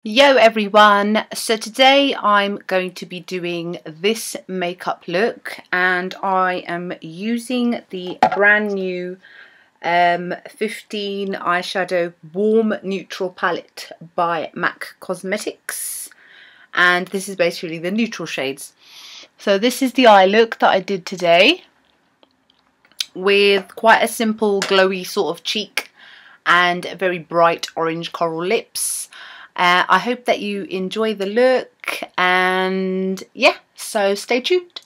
Yo everyone, so today I'm going to be doing this makeup look and I am using the brand new 15 eyeshadow warm neutral palette by MAC Cosmetics, and this is basically the neutral shades. So this is the eye look that I did today with quite a simple glowy sort of cheek and very bright orange coral lips. I hope that you enjoy the look, and yeah, so stay tuned.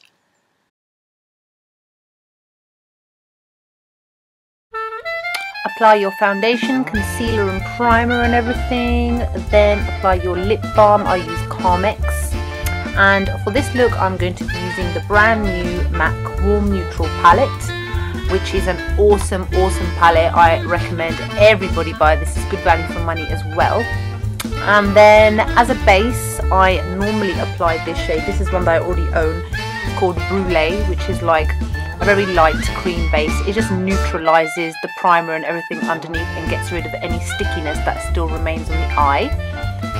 Apply your foundation, concealer and primer and everything, then apply your lip balm. I use Carmex, and for this look I'm going to be using the brand new MAC Warm Neutral palette, which is an awesome palette. I recommend everybody buy this. It's good value for money as well. And then as a base, I normally apply this shade. This is one that I already own. It's called Brule, which is like a very light cream base. It just neutralizes the primer and everything underneath and gets rid of any stickiness that still remains on the eye.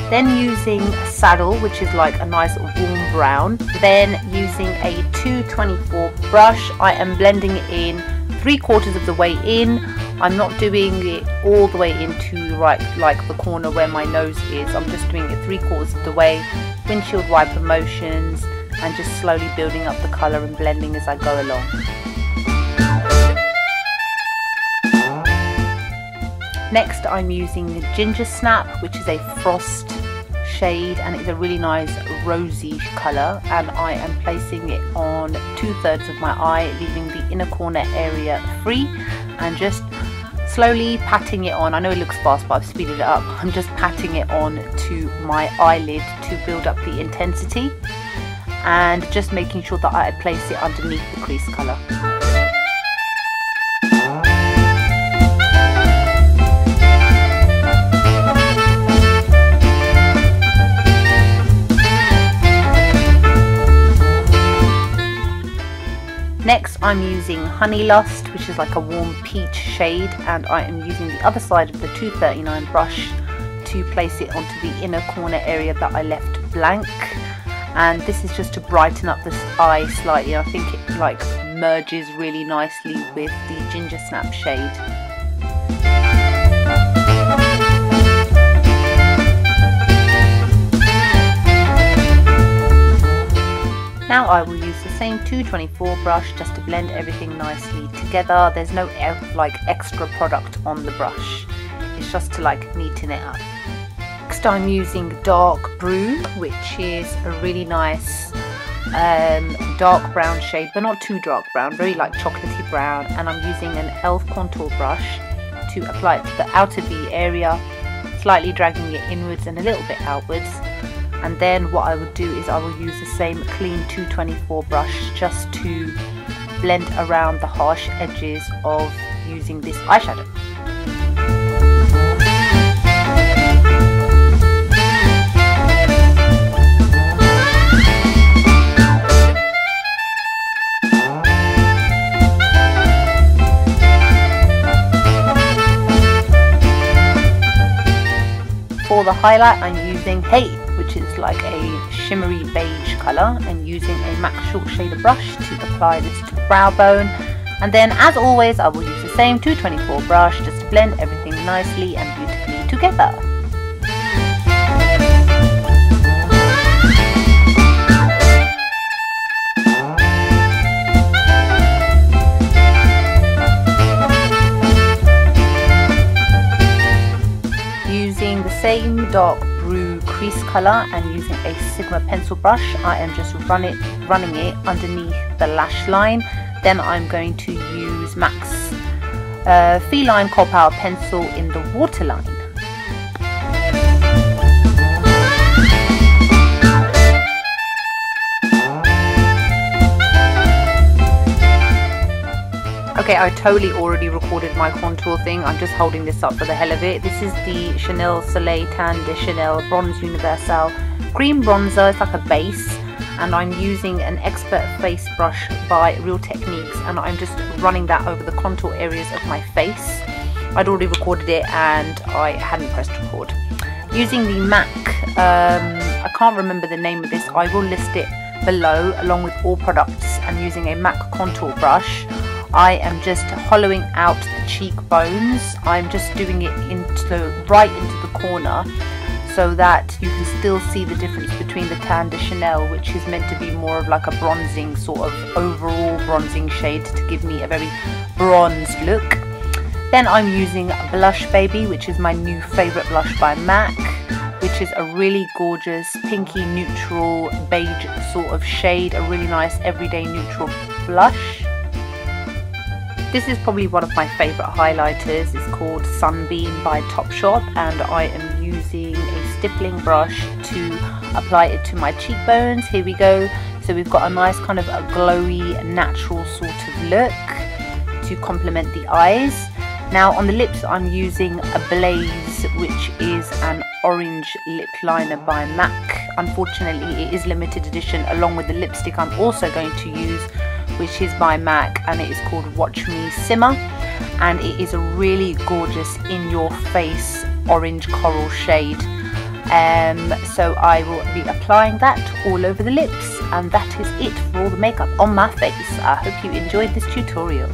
Then using Saddle, which is like a nice warm brown. Then using a 224 brush, I am blending it in 3/4 of the way in. I'm not doing it all the way into right like the corner where my nose is. I'm just doing it 3/4 of the way, windshield wiper motions, and just slowly building up the colour and blending as I go along. Next I'm using the Gingersnap, which is a frost shade, and it's a really nice rosy colour, and I am placing it on 2/3 of my eye, leaving the inner corner area free, and just slowly patting it on. I know it looks fast, but I've speeded it up. I'm just patting it on to my eyelid to build up the intensity, and just making sure that I place it underneath the crease colour. Next I'm using Honey Lust, which is like a warm peach shade, and I am using the other side of the 239 brush to place it onto the inner corner area that I left blank. And this is just to brighten up this eye slightly. I think it like merges really nicely with the Gingersnap shade. Now I will use the same 224 brush just to blend everything nicely together. There's no like extra product on the brush. It's just to like neaten it up. Next I'm using dark Brew, which is a really nice dark brown shade, but not too dark brown, very like chocolatey brown. And I'm using an e.l.f. contour brush to apply it to the outer V area, slightly dragging it inwards and a little bit outwards. And then what I will do is I will use the same clean 224 brush just to blend around the harsh edges of using this eyeshadow. For the highlight I'm using Hey, which is like a shimmery beige colour, and using a MAC short shader brush to apply this to the brow bone. And then as always I will use the same 224 brush just to blend everything nicely and beautifully together. Using the same dark Brew crease colour and using a Sigma pencil brush, I am just running it underneath the lash line. Then I'm going to use MAC's Feline Kohl Power pencil in the waterline. Okay, I totally already recorded my contour thing. I'm just holding this up for the hell of it. This is the Chanel Soleil Tan de Chanel Bronze Universal Cream Bronzer. It's like a base, and I'm using an Expert Face brush by Real Techniques, and I'm just running that over the contour areas of my face. I'd already recorded it and I hadn't pressed record. using the MAC, I can't remember the name of this, I will list it below along with all products, and using a MAC contour brush I am just hollowing out the cheekbones. I'm just doing it right into the corner so that you can still see the difference between the Tan de Chanel, which is meant to be more of like a bronzing sort of overall bronzing shade to give me a very bronzed look. Then I'm using Blushbaby, which is my new favourite blush by MAC, which is a really gorgeous pinky neutral beige sort of shade, a really nice everyday neutral blush. This is probably one of my favourite highlighters. It's called Sunbeam by Topshop, and I am using a stippling brush to apply it to my cheekbones. Here we go. So we've got a nice kind of a glowy natural sort of look to complement the eyes. Now on the lips I'm using Ablaze, which is an orange lip liner by MAC. Unfortunately it is limited edition, along with the lipstick I'm also going to use, which is by MAC, and it is called Watch Me Simmer, and it is a really gorgeous in your face orange coral shade. So I will be applying that all over the lips, and that is it for all the makeup on my face. I hope you enjoyed this tutorial.